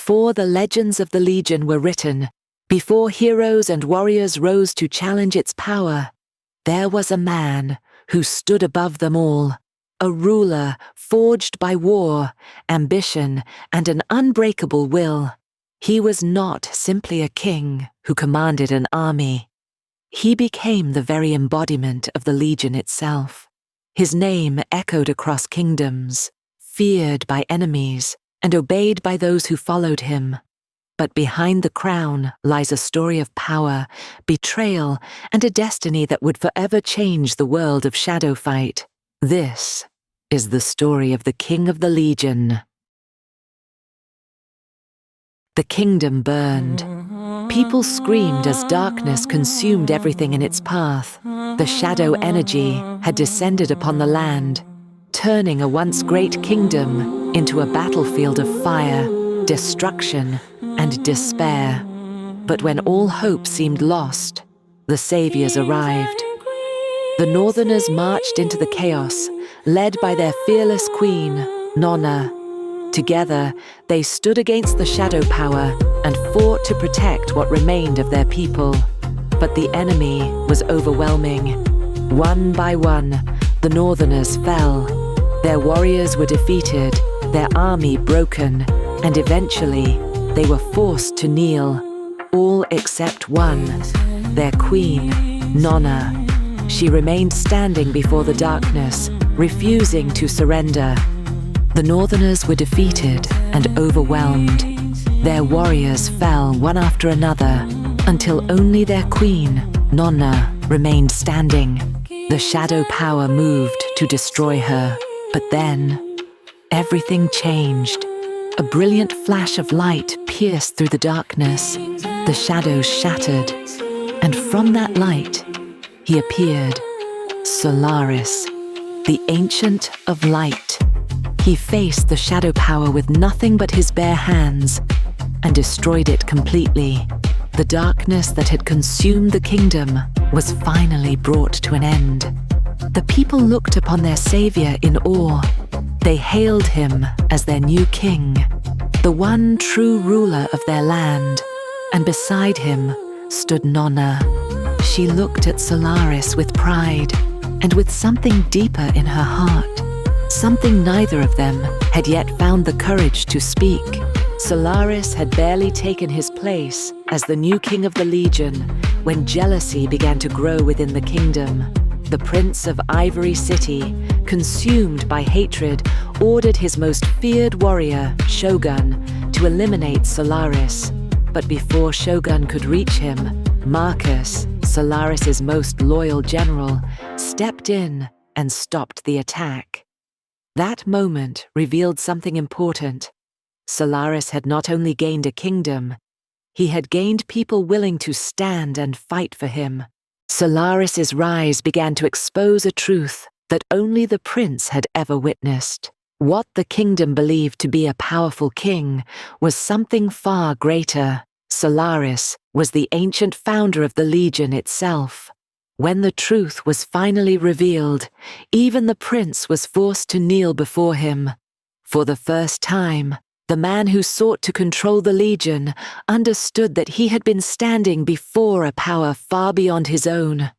Before the legends of the Legion were written, before heroes and warriors rose to challenge its power, there was a man who stood above them all, a ruler forged by war, ambition, and an unbreakable will. He was not simply a king who commanded an army. He became the very embodiment of the Legion itself. His name echoed across kingdoms, feared by enemies, and obeyed by those who followed him. But behind the crown lies a story of power, betrayal, and a destiny that would forever change the world of shadow fight. This is the story of the King of the Legion. The kingdom burned. People screamed as darkness consumed everything in its path. The shadow energy had descended upon the land, turning a once great kingdom into a battlefield of fire, destruction, and despair. But when all hope seemed lost, the saviors arrived. The Northerners marched into the chaos, led by their fearless queen, Nonna. Together, they stood against the shadow power and fought to protect what remained of their people. But the enemy was overwhelming. One by one, the Northerners fell. Their warriors were defeated, their army broken, and eventually they were forced to kneel, all except one, their queen, Nonna. She remained standing before the darkness, refusing to surrender. The Northerners were defeated and overwhelmed. Their warriors fell one after another, until only their queen, Nonna, remained standing. The shadow power moved to destroy her, but then everything changed. A brilliant flash of light pierced through the darkness. The shadows shattered, and from that light, he appeared, Solaris, the Ancient of Light. He faced the shadow power with nothing but his bare hands and destroyed it completely. The darkness that had consumed the kingdom was finally brought to an end. The people looked upon their savior in awe. They hailed him as their new king, the one true ruler of their land. And beside him stood Nonna. She looked at Solaris with pride and with something deeper in her heart. Something neither of them had yet found the courage to speak. Solaris had barely taken his place as the new king of the Legion when jealousy began to grow within the kingdom. The Prince of Ivory City, consumed by hatred, ordered his most feared warrior, Shogun, to eliminate Solaris. But before Shogun could reach him, Marcus, Solaris's most loyal general, stepped in and stopped the attack. That moment revealed something important. Solaris had not only gained a kingdom, he had gained people willing to stand and fight for him. Solaris's rise began to expose a truth that only the prince had ever witnessed. What the kingdom believed to be a powerful king was something far greater. Solaris was the ancient founder of the Legion itself. When the truth was finally revealed, even the prince was forced to kneel before him. For the first time, the man who sought to control the Legion understood that he had been standing before a power far beyond his own.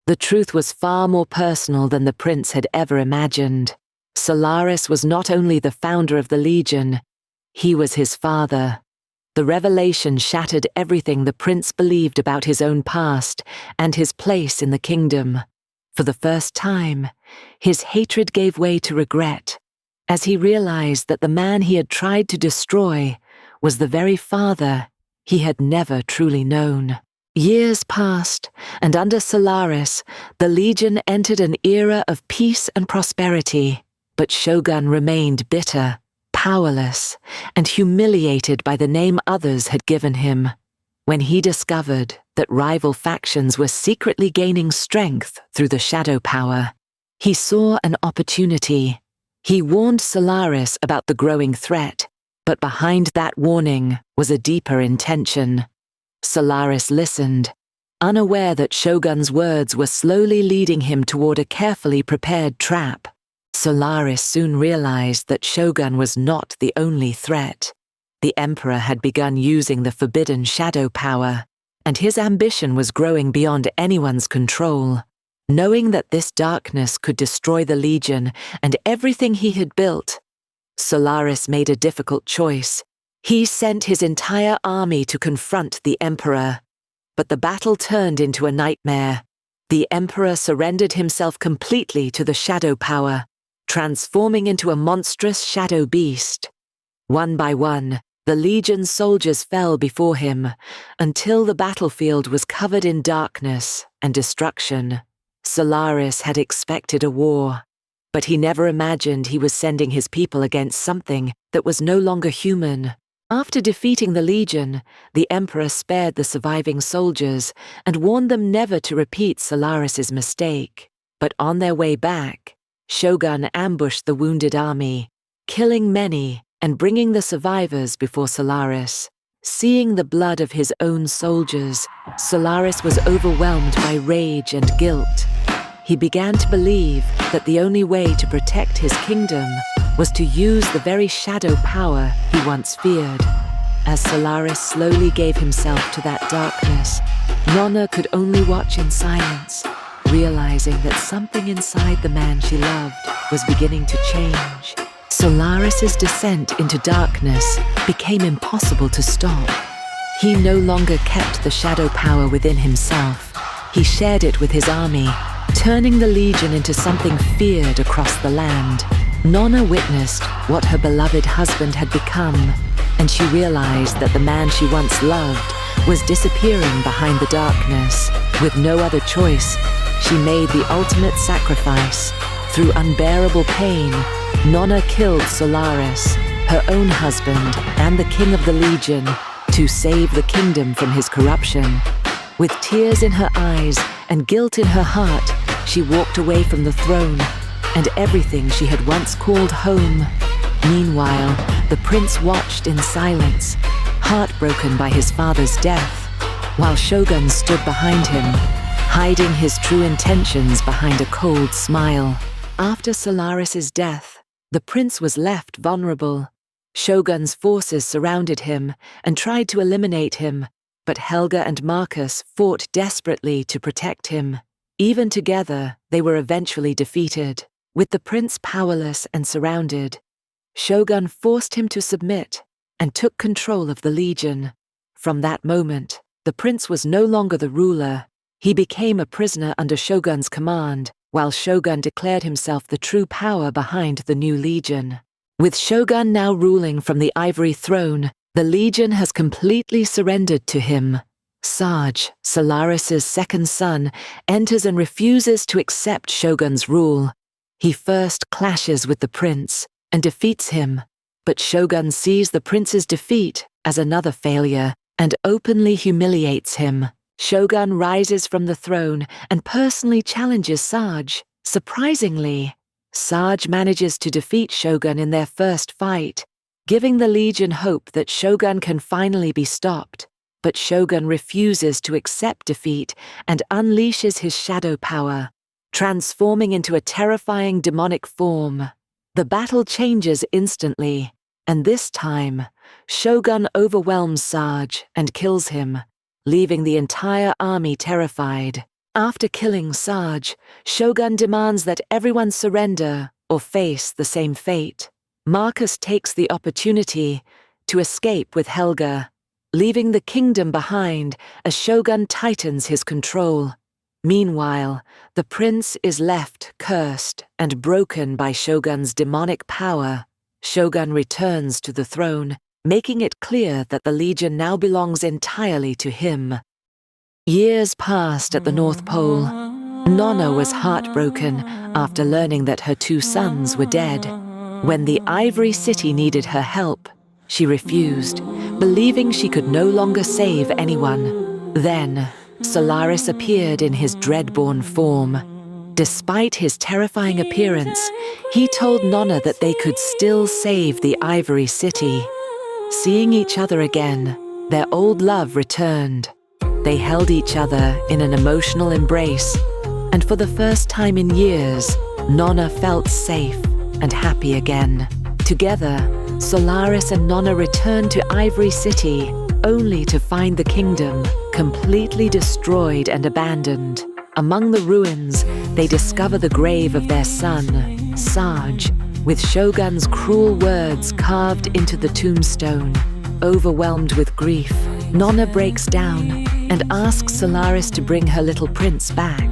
The truth was far more personal than the prince had ever imagined. Solaris was not only the founder of the Legion, he was his father. The revelation shattered everything the prince believed about his own past and his place in the kingdom. For the first time, his hatred gave way to regret, as he realized that the man he had tried to destroy was the very father he had never truly known. Years passed, and under Solaris, the Legion entered an era of peace and prosperity, but Shogun remained bitter, powerless, and humiliated by the name others had given him. When he discovered that rival factions were secretly gaining strength through the shadow power, he saw an opportunity. He warned Solaris about the growing threat, but behind that warning was a deeper intention. Solaris listened, unaware that Shogun's words were slowly leading him toward a carefully prepared trap. Solaris soon realized that Shogun was not the only threat. The Emperor had begun using the forbidden shadow power, and his ambition was growing beyond anyone's control. Knowing that this darkness could destroy the Legion and everything he had built, Solaris made a difficult choice. He sent his entire army to confront the Emperor, but the battle turned into a nightmare. The Emperor surrendered himself completely to the shadow power, transforming into a monstrous shadow beast. One by one, the Legion's soldiers fell before him, until the battlefield was covered in darkness and destruction. Solaris had expected a war, but he never imagined he was sending his people against something that was no longer human. After defeating the Legion, the Emperor spared the surviving soldiers and warned them never to repeat Solaris's mistake. But on their way back, Shogun ambushed the wounded army, killing many and bringing the survivors before Solaris. Seeing the blood of his own soldiers, Solaris was overwhelmed by rage and guilt. He began to believe that the only way to protect his kingdom was to use the very shadow power he once feared. As Solaris slowly gave himself to that darkness, Nonna could only watch in silence, realizing that something inside the man she loved was beginning to change. Solaris's descent into darkness became impossible to stop. He no longer kept the shadow power within himself. He shared it with his army, turning the Legion into something feared across the land. Nonna witnessed what her beloved husband had become, and she realized that the man she once loved was disappearing behind the darkness. With no other choice, she made the ultimate sacrifice. Through unbearable pain, Nonna killed Solaris, her own husband and the king of the Legion, to save the kingdom from his corruption. With tears in her eyes and guilt in her heart, she walked away from the throne and everything she had once called home. Meanwhile, the prince watched in silence, heartbroken by his father's death, while Shogun stood behind him, hiding his true intentions behind a cold smile. After Solaris's death, the prince was left vulnerable. Shogun's forces surrounded him and tried to eliminate him, but Helga and Marcus fought desperately to protect him. Even together, they were eventually defeated. With the prince powerless and surrounded, Shogun forced him to submit and took control of the Legion. From that moment, the prince was no longer the ruler. He became a prisoner under Shogun's command, while Shogun declared himself the true power behind the new Legion. With Shogun now ruling from the ivory throne, the Legion has completely surrendered to him. Sarge, Solaris's second son, enters and refuses to accept Shogun's rule. He first clashes with the prince and defeats him, but Shogun sees the prince's defeat as another failure and openly humiliates him. Shogun rises from the throne and personally challenges Sarge. Surprisingly, Sarge manages to defeat Shogun in their first fight, giving the Legion hope that Shogun can finally be stopped. But Shogun refuses to accept defeat and unleashes his shadow power, transforming into a terrifying demonic form. The battle changes instantly, and this time, Shogun overwhelms Sarge and kills him, leaving the entire army terrified. After killing Sarge, Shogun demands that everyone surrender or face the same fate. Marcus takes the opportunity to escape with Helga, leaving the kingdom behind as Shogun tightens his control. Meanwhile, the prince is left cursed and broken by Shogun's demonic power. Shogun returns to the throne, making it clear that the Legion now belongs entirely to him. Years passed at the North Pole. Nonna was heartbroken after learning that her two sons were dead. When the Ivory City needed her help, she refused, believing she could no longer save anyone. Then, Solaris appeared in his dreadborn form. Despite his terrifying appearance, he told Nonna that they could still save the Ivory City. Seeing each other again, their old love returned. They held each other in an emotional embrace, and for the first time in years, Nonna felt safe and happy again. Together, Solaris and Nonna return to Ivory City, only to find the kingdom completely destroyed and abandoned. Among the ruins, they discover the grave of their son, Sarge, with Shogun's cruel words carved into the tombstone. Overwhelmed with grief, Nonna breaks down and asks Solaris to bring her little prince back.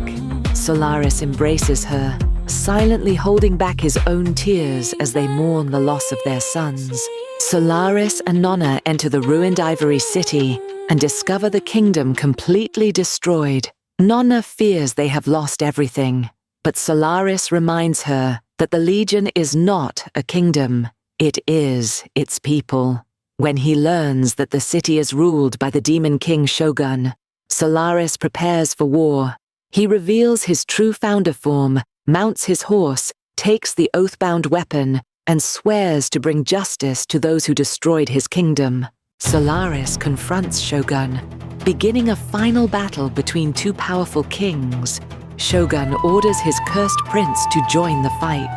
Solaris embraces her, silently holding back his own tears as they mourn the loss of their sons. Solaris and Nonna enter the ruined Ivory City and discover the kingdom completely destroyed. Nonna fears they have lost everything, but Solaris reminds her that the Legion is not a kingdom, it is its people. When he learns that the city is ruled by the Demon King Shogun, Solaris prepares for war. He reveals his true founder form, mounts his horse, takes the oath-bound weapon, and swears to bring justice to those who destroyed his kingdom. Solaris confronts Shogun, beginning a final battle between two powerful kings. Shogun orders his cursed prince to join the fight.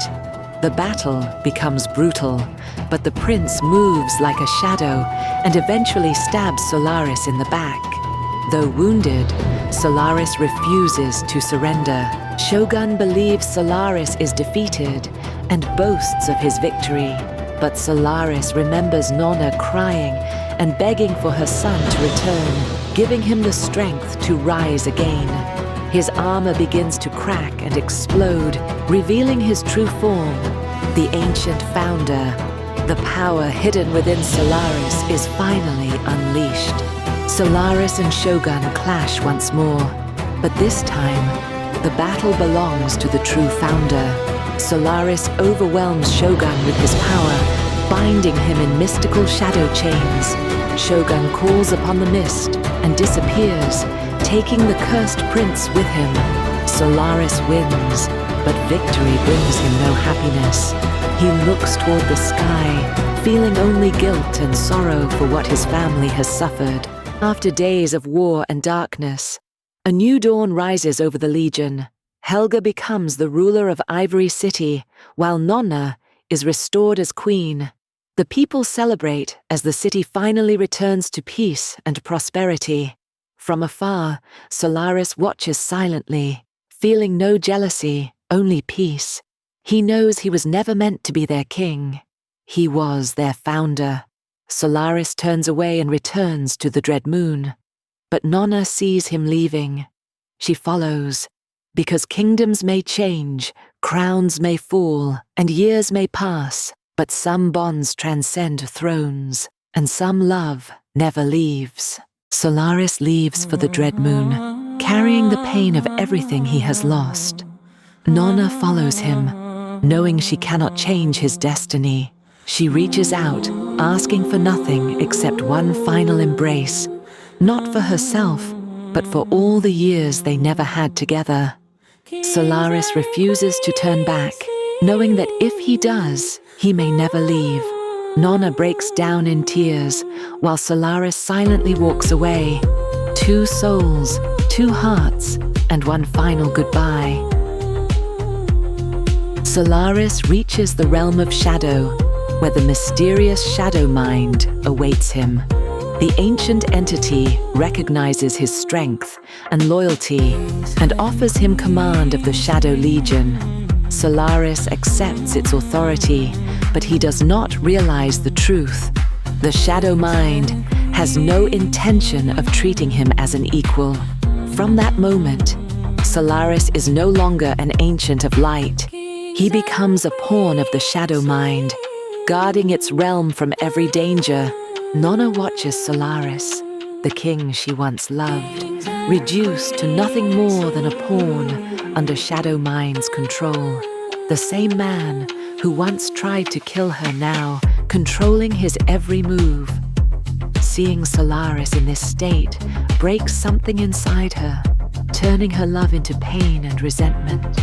The battle becomes brutal, but the prince moves like a shadow and eventually stabs Solaris in the back. Though wounded, Solaris refuses to surrender. Shogun believes Solaris is defeated and boasts of his victory, but Solaris remembers Nonna crying and begging for her son to return, giving him the strength to rise again. His armor begins to crack and explode, revealing his true form, the ancient founder. The power hidden within Solaris is finally unleashed. Solaris and Shogun clash once more, but this time, the battle belongs to the true founder. Solaris overwhelms Shogun with his power, binding him in mystical shadow chains. Shogun calls upon the mist and disappears, taking the cursed prince with him. Solaris wins, but victory brings him no happiness. He looks toward the sky, feeling only guilt and sorrow for what his family has suffered. After days of war and darkness, a new dawn rises over the Legion. Helga becomes the ruler of Ivory City, while Nonna is restored as queen. The people celebrate as the city finally returns to peace and prosperity. From afar, Solaris watches silently, feeling no jealousy, only peace. He knows he was never meant to be their king. He was their founder. Solaris turns away and returns to the Dread Moon. But Nonna sees him leaving. She follows, because kingdoms may change, crowns may fall, and years may pass, but some bonds transcend thrones, and some love never leaves. Solaris leaves for the Dread Moon, carrying the pain of everything he has lost. Nonna follows him, knowing she cannot change his destiny. She reaches out, asking for nothing except one final embrace, not for herself, but for all the years they never had together. Solaris refuses to turn back, knowing that if he does, he may never leave. Nonna breaks down in tears, while Solaris silently walks away. Two souls, two hearts, and one final goodbye. Solaris reaches the realm of shadow, where the mysterious shadow mind awaits him. The ancient entity recognizes his strength and loyalty and offers him command of the Shadow Legion. Solaris accepts its authority, but he does not realize the truth. The Shadow Mind has no intention of treating him as an equal. From that moment, Solaris is no longer an ancient of light. He becomes a pawn of the Shadow Mind, guarding its realm from every danger. Nonna watches Solaris, the king she once loved, reduced to nothing more than a pawn under Shadow Mind's control. The same man who once tried to kill her now, controlling his every move. Seeing Solaris in this state breaks something inside her, turning her love into pain and resentment.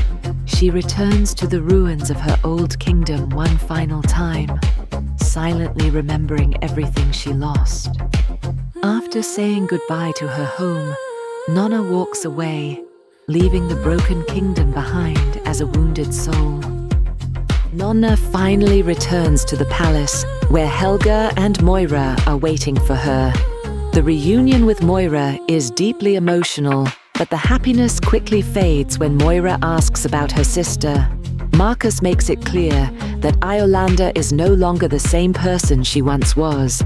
She returns to the ruins of her old kingdom one final time, silently remembering everything she lost. After saying goodbye to her home, Nonna walks away, leaving the broken kingdom behind as a wounded soul. Nonna finally returns to the palace, where Helga and Moira are waiting for her. The reunion with Moira is deeply emotional, but the happiness quickly fades when Moira asks about her sister. Marcus makes it clear that Iolanda is no longer the same person she once was,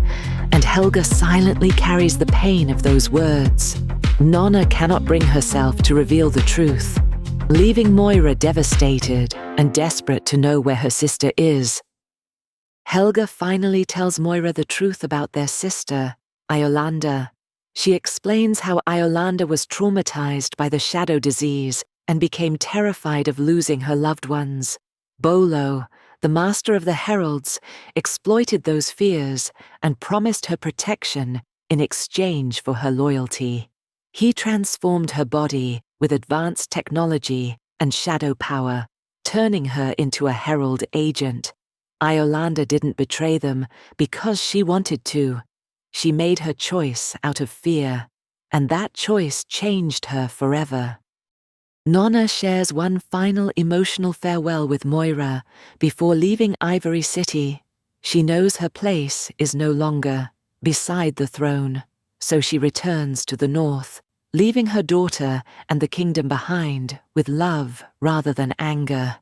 and Helga silently carries the pain of those words. Nonna cannot bring herself to reveal the truth, leaving Moira devastated and desperate to know where her sister is. Helga finally tells Moira the truth about their sister, Iolanda. She explains how Iolanda was traumatized by the shadow disease and became terrified of losing her loved ones. Bolo, the master of the heralds, exploited those fears and promised her protection in exchange for her loyalty. He transformed her body with advanced technology and shadow power, turning her into a herald agent. Iolanda didn't betray them because she wanted to. She made her choice out of fear, and that choice changed her forever. Nonna shares one final emotional farewell with Moira before leaving Ivory City. She knows her place is no longer beside the throne, so she returns to the north, leaving her daughter and the kingdom behind with love rather than anger.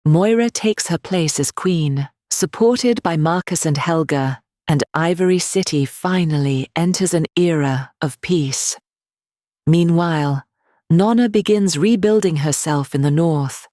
Moira takes her place as queen, supported by Marcus and Helga, and Ivory City finally enters an era of peace. Meanwhile, Nonna begins rebuilding herself in the north.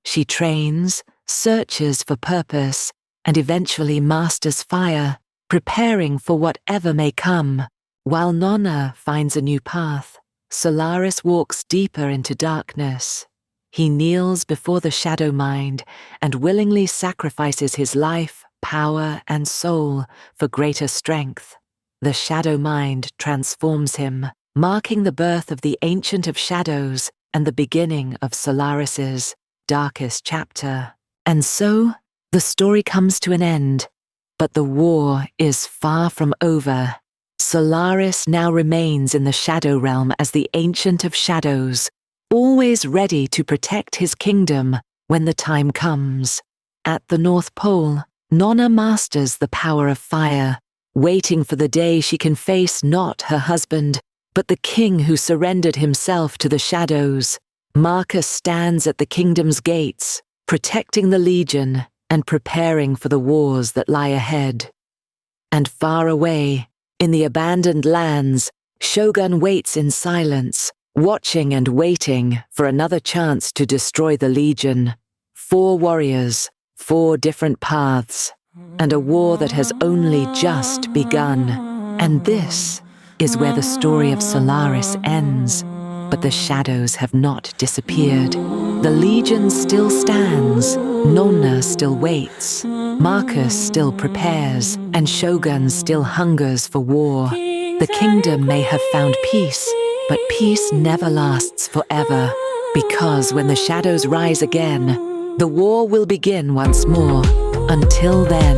She trains, searches for purpose, and eventually masters fire, preparing for whatever may come. While Nonna finds a new path, Solaris walks deeper into darkness. He kneels before the shadow mind and willingly sacrifices his life, power, and soul for greater strength. The shadow mind transforms him, marking the birth of the Ancient of Shadows and the beginning of Solaris's darkest chapter. And so, the story comes to an end, but the war is far from over. Solaris now remains in the Shadow Realm as the Ancient of Shadows, always ready to protect his kingdom when the time comes. At the North Pole, Nonna masters the power of fire, waiting for the day she can face not her husband, but the king who surrendered himself to the shadows. Marcus stands at the kingdom's gates, protecting the legion and preparing for the wars that lie ahead. And far away, in the abandoned lands, Shogun waits in silence, watching and waiting for another chance to destroy the legion. 4 warriors, 4 different paths, and a war that has only just begun. And this is where the story of Solaris ends, but the shadows have not disappeared. The legion still stands, Nonna still waits, Marcus still prepares, and Shogun still hungers for war. The kingdom may have found peace, but peace never lasts forever, because when the shadows rise again, the war will begin once more. Until then,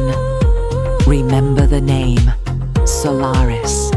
remember the name, Solaris.